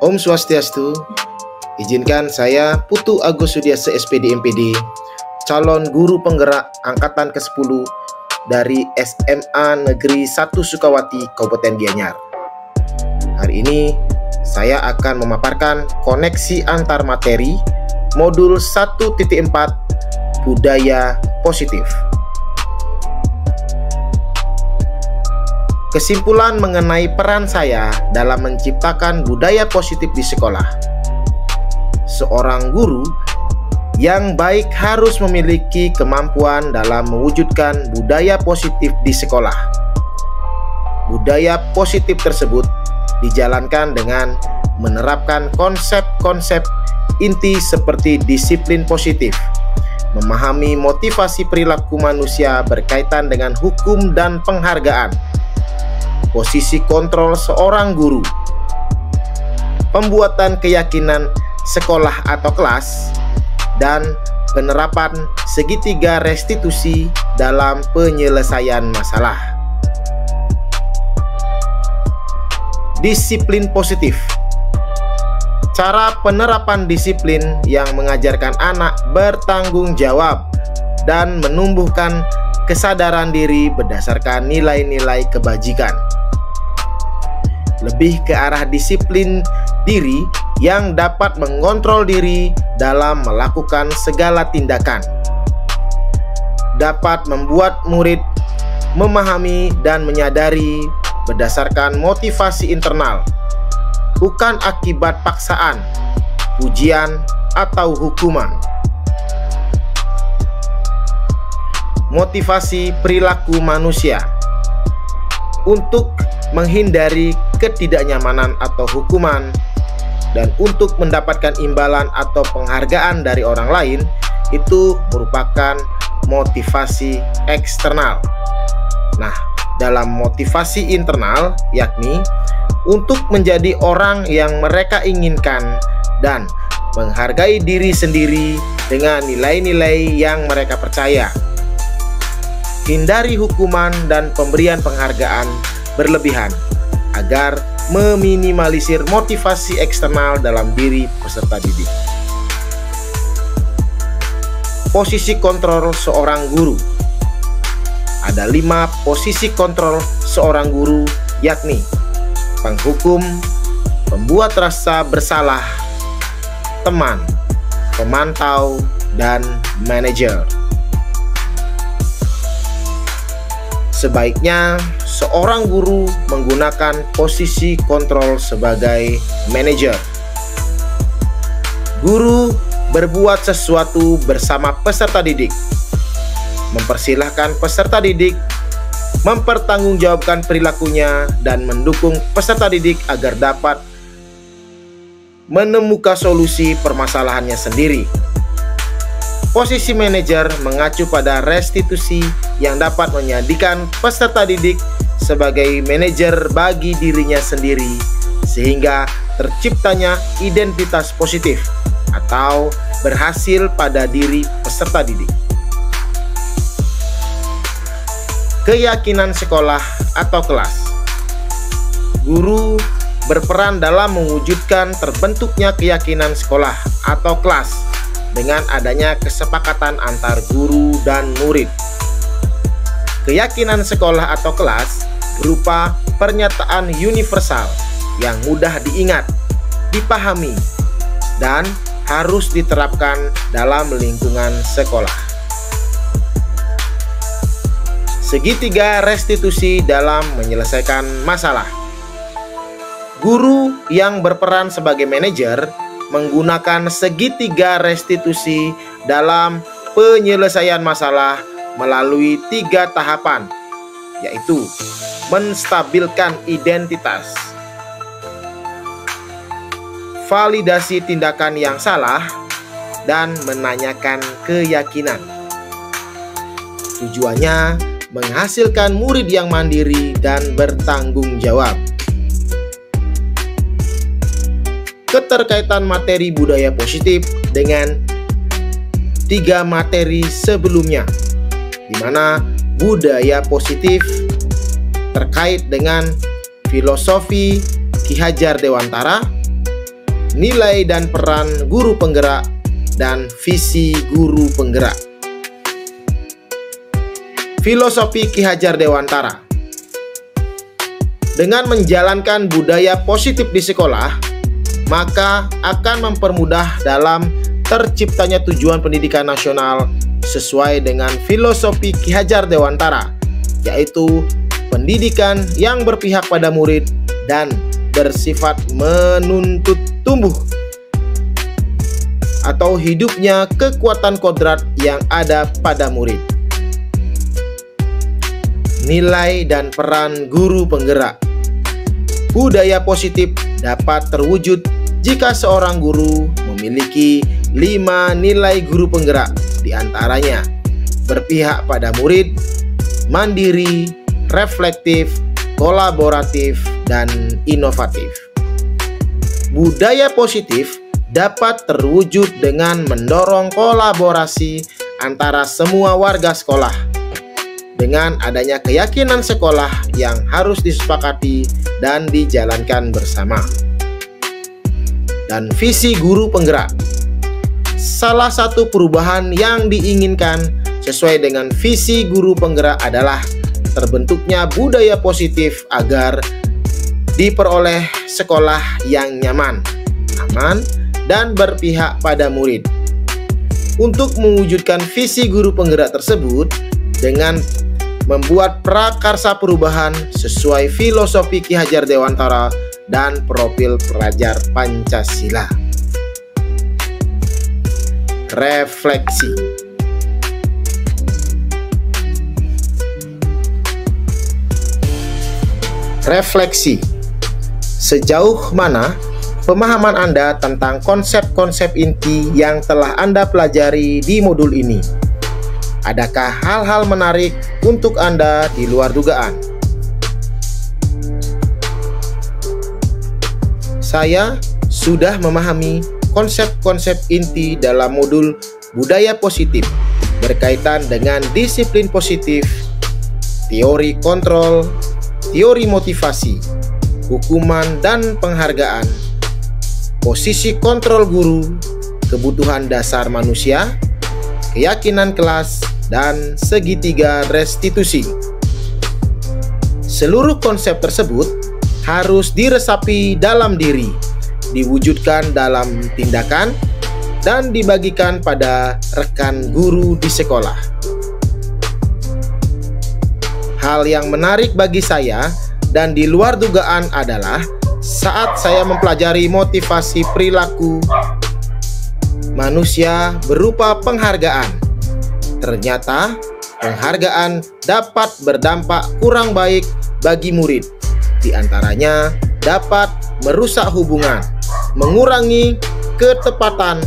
Om Swastiastu. Izinkan saya Putu Agus Sudiasa SPD MPD, calon guru penggerak angkatan ke-10 dari SMA Negeri 1 Sukawati, Kabupaten Gianyar. Hari ini saya akan memaparkan koneksi antar materi modul 1.4 Budaya Positif. Kesimpulan mengenai peran saya dalam menciptakan budaya positif di sekolah. Seorang guru yang baik harus memiliki kemampuan dalam mewujudkan budaya positif di sekolah. Budaya positif tersebut dijalankan dengan menerapkan konsep-konsep inti seperti disiplin positif, memahami motivasi perilaku manusia berkaitan dengan hukum dan penghargaan, posisi kontrol seorang guru, pembuatan keyakinan sekolah atau kelas, dan penerapan segitiga restitusi dalam penyelesaian masalah. Disiplin positif. Cara penerapan disiplin yang mengajarkan anak bertanggung jawab dan menumbuhkan kesadaran diri berdasarkan nilai-nilai kebajikan. Lebih ke arah disiplin diri yang dapat mengontrol diri dalam melakukan segala tindakan. Dapat membuat murid memahami dan menyadari berdasarkan motivasi internal, bukan akibat paksaan, pujian, atau hukuman. Motivasi perilaku manusia. Untuk menghindari ketidaknyamanan atau hukuman, dan untuk mendapatkan imbalan atau penghargaan dari orang lain, itu merupakan motivasi eksternal. Nah, dalam motivasi internal, yakni untuk menjadi orang yang mereka inginkan dan menghargai diri sendiri dengan nilai-nilai yang mereka percaya. Hindari hukuman dan pemberian penghargaan berlebihan agar meminimalisir motivasi eksternal dalam diri peserta didik. Posisi kontrol seorang guru. Ada 5 posisi kontrol seorang guru, yakni penghukum, pembuat rasa bersalah, teman, pemantau, dan manajer. Sebaiknya seorang guru menggunakan posisi kontrol sebagai manajer. Guru berbuat sesuatu bersama peserta didik, mempersilahkan peserta didik mempertanggungjawabkan perilakunya dan mendukung peserta didik agar dapat menemukan solusi permasalahannya sendiri. Posisi manajer mengacu pada restitusi yang dapat menjadikan peserta didik sebagai manajer bagi dirinya sendiri, sehingga terciptanya identitas positif atau berhasil pada diri peserta didik. Keyakinan sekolah atau kelas. Guru berperan dalam mewujudkan terbentuknya keyakinan sekolah atau kelas dengan adanya kesepakatan antar guru dan murid. Keyakinan sekolah atau kelas berupa pernyataan universal yang mudah diingat, dipahami, dan harus diterapkan dalam lingkungan sekolah. Segitiga restitusi dalam menyelesaikan masalah. Guru yang berperan sebagai manajer menggunakan segitiga restitusi dalam penyelesaian masalah melalui 3 tahapan, yaitu menstabilkan identitas, validasi tindakan yang salah, dan menanyakan keyakinan. Tujuannya menghasilkan murid yang mandiri dan bertanggung jawab. Keterkaitan materi budaya positif dengan 3 materi sebelumnya, di mana budaya positif terkait dengan filosofi, Ki Hajar Dewantara, nilai dan peran guru penggerak, dan visi guru penggerak. Filosofi Ki Hajar Dewantara. Dengan menjalankan budaya positif di sekolah, maka akan mempermudah dalam terciptanya tujuan pendidikan nasional sesuai dengan filosofi Ki Hajar Dewantara, yaitu pendidikan yang berpihak pada murid dan bersifat menuntut tumbuh atau hidupnya kekuatan kodrat yang ada pada murid. Nilai dan peran guru penggerak. Budaya positif dapat terwujud jika seorang guru memiliki 5 nilai guru penggerak, diantaranya berpihak pada murid, mandiri, reflektif, kolaboratif, dan inovatif. Budaya positif dapat terwujud dengan mendorong kolaborasi antara semua warga sekolah dengan adanya keyakinan sekolah yang harus disepakati dan dijalankan bersama. Dan visi guru penggerak. Salah satu perubahan yang diinginkan sesuai dengan visi guru penggerak adalah terbentuknya budaya positif agar diperoleh sekolah yang nyaman, aman, dan berpihak pada murid. Untuk mewujudkan visi guru penggerak tersebut dengan membuat prakarsa perubahan sesuai filosofi Ki Hajar Dewantara dan profil pelajar Pancasila. Refleksi. Refleksi. Sejauh mana pemahaman Anda tentang konsep-konsep inti yang telah Anda pelajari di modul ini? Adakah hal-hal menarik untuk Anda di luar dugaan? Saya sudah memahami konsep-konsep inti dalam modul budaya positif berkaitan dengan disiplin positif, teori kontrol, teori motivasi, hukuman dan penghargaan, posisi kontrol guru, kebutuhan dasar manusia, keyakinan kelas, dan segitiga restitusi. Seluruh konsep tersebut harus diresapi dalam diri, diwujudkan dalam tindakan, dan dibagikan pada rekan guru di sekolah. Hal yang menarik bagi saya dan di luar dugaan adalah saat saya mempelajari motivasi perilaku manusia berupa penghargaan. Ternyata penghargaan dapat berdampak kurang baik bagi murid. Di antaranya dapat merusak hubungan, mengurangi ketepatan,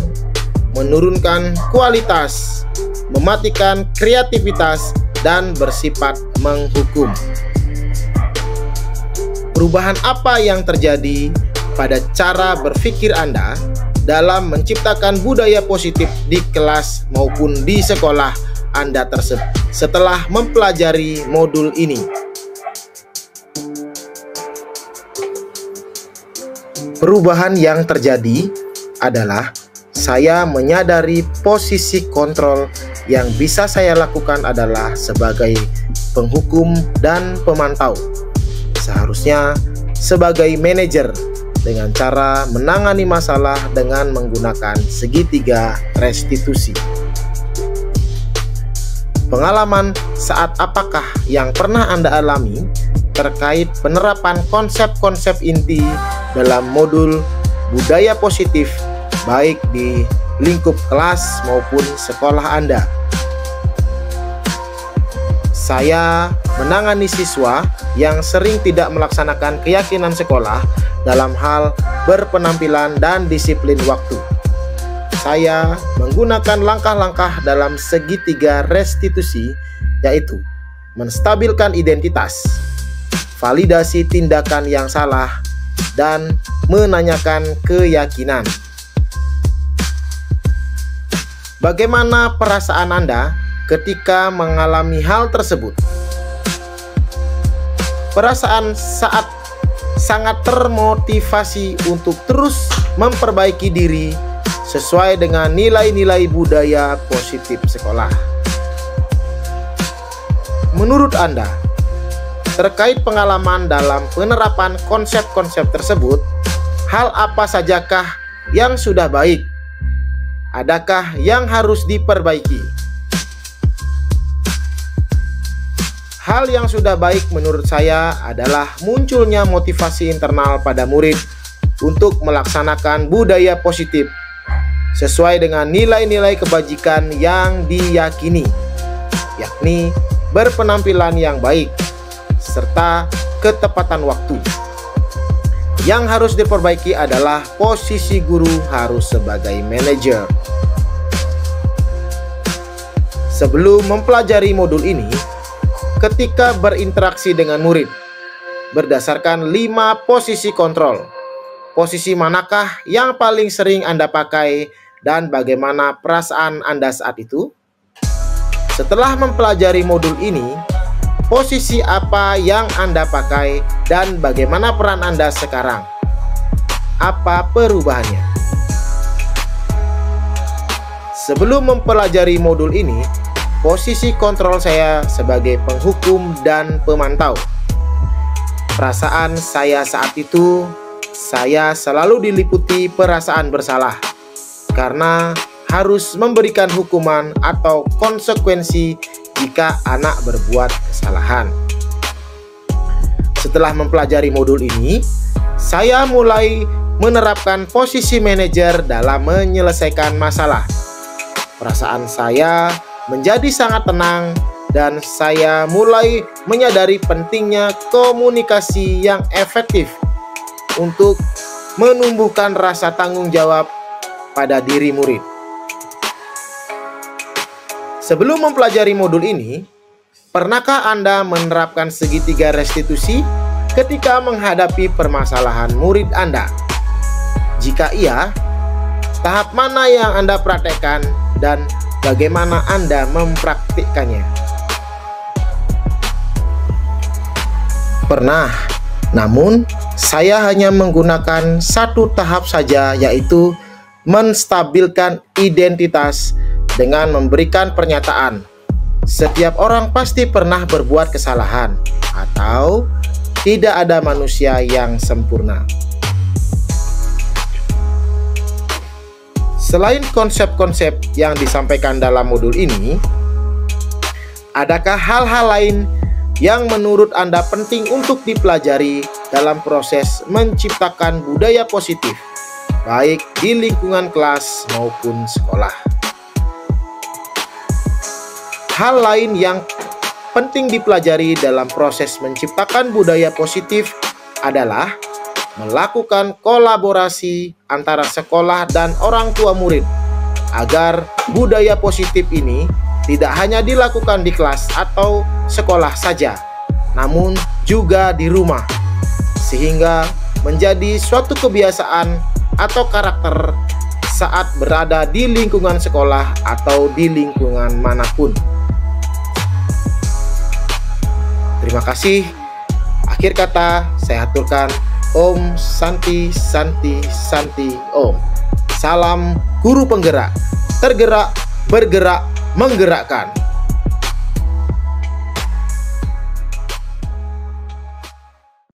menurunkan kualitas, mematikan kreativitas, dan bersifat menghukum. Perubahan apa yang terjadi pada cara berpikir Anda dalam menciptakan budaya positif di kelas maupun di sekolah Anda setelah mempelajari modul ini? Perubahan yang terjadi adalah saya menyadari posisi kontrol yang bisa saya lakukan adalah sebagai penghukum dan pemantau. Seharusnya sebagai manajer dengan cara menangani masalah dengan menggunakan segitiga restitusi. Pengalaman saat apakah yang pernah Anda alami terkait penerapan konsep-konsep inti dalam modul budaya positif baik di lingkup kelas maupun sekolah Anda? Saya menangani siswa yang sering tidak melaksanakan keyakinan sekolah dalam hal berpenampilan dan disiplin waktu. Saya menggunakan langkah-langkah dalam segitiga restitusi, yaitu menstabilkan identitas, validasi tindakan yang salah, dan menanyakan keyakinan. Bagaimana perasaan Anda ketika mengalami hal tersebut? Perasaan saat sangat termotivasi untuk terus memperbaiki diri sesuai dengan nilai-nilai budaya positif sekolah. Menurut Anda, terkait pengalaman dalam penerapan konsep-konsep tersebut, hal apa sajakah yang sudah baik? Adakah yang harus diperbaiki? Hal yang sudah baik menurut saya adalah munculnya motivasi internal pada murid untuk melaksanakan budaya positif sesuai dengan nilai-nilai kebajikan yang diyakini, yakni berpenampilan yang baik, serta ketepatan waktu. Yang harus diperbaiki adalah posisi guru harus sebagai manajer. Sebelum mempelajari modul ini, ketika berinteraksi dengan murid, berdasarkan 5 posisi kontrol, posisi manakah yang paling sering Anda pakai dan bagaimana perasaan Anda saat itu? Setelah mempelajari modul ini, posisi apa yang Anda pakai dan bagaimana peran Anda sekarang? Apa perubahannya? Sebelum mempelajari modul ini, posisi kontrol saya sebagai penghukum dan pemantau. Perasaan saya saat itu, saya selalu diliputi perasaan bersalah karena harus memberikan hukuman atau konsekuensi jika anak berbuat kesalahan. Setelah mempelajari modul ini, saya mulai menerapkan posisi manajer dalam menyelesaikan masalah. Perasaan saya menjadi sangat tenang dan saya mulai menyadari pentingnya komunikasi yang efektif untuk menumbuhkan rasa tanggung jawab pada diri murid. Sebelum mempelajari modul ini, pernahkah Anda menerapkan segitiga restitusi ketika menghadapi permasalahan murid Anda? Jika iya, tahap mana yang Anda praktekkan dan bagaimana Anda mempraktikkannya? Pernah, namun saya hanya menggunakan satu tahap saja, yaitu menstabilkan identitas dengan memberikan pernyataan, setiap orang pasti pernah berbuat kesalahan, atau tidak ada manusia yang sempurna. Selain konsep-konsep yang disampaikan dalam modul ini, adakah hal-hal lain yang menurut Anda penting untuk dipelajari dalam proses menciptakan budaya positif, baik di lingkungan kelas maupun sekolah? Hal lain yang penting dipelajari dalam proses menciptakan budaya positif adalah melakukan kolaborasi antara sekolah dan orang tua murid agar budaya positif ini tidak hanya dilakukan di kelas atau sekolah saja, namun juga di rumah, sehingga menjadi suatu kebiasaan atau karakter saat berada di lingkungan sekolah atau di lingkungan manapun. Terima kasih. Akhir kata saya aturkan Om Santi Santi Santi Om. Salam guru penggerak, tergerak, bergerak, menggerakkan.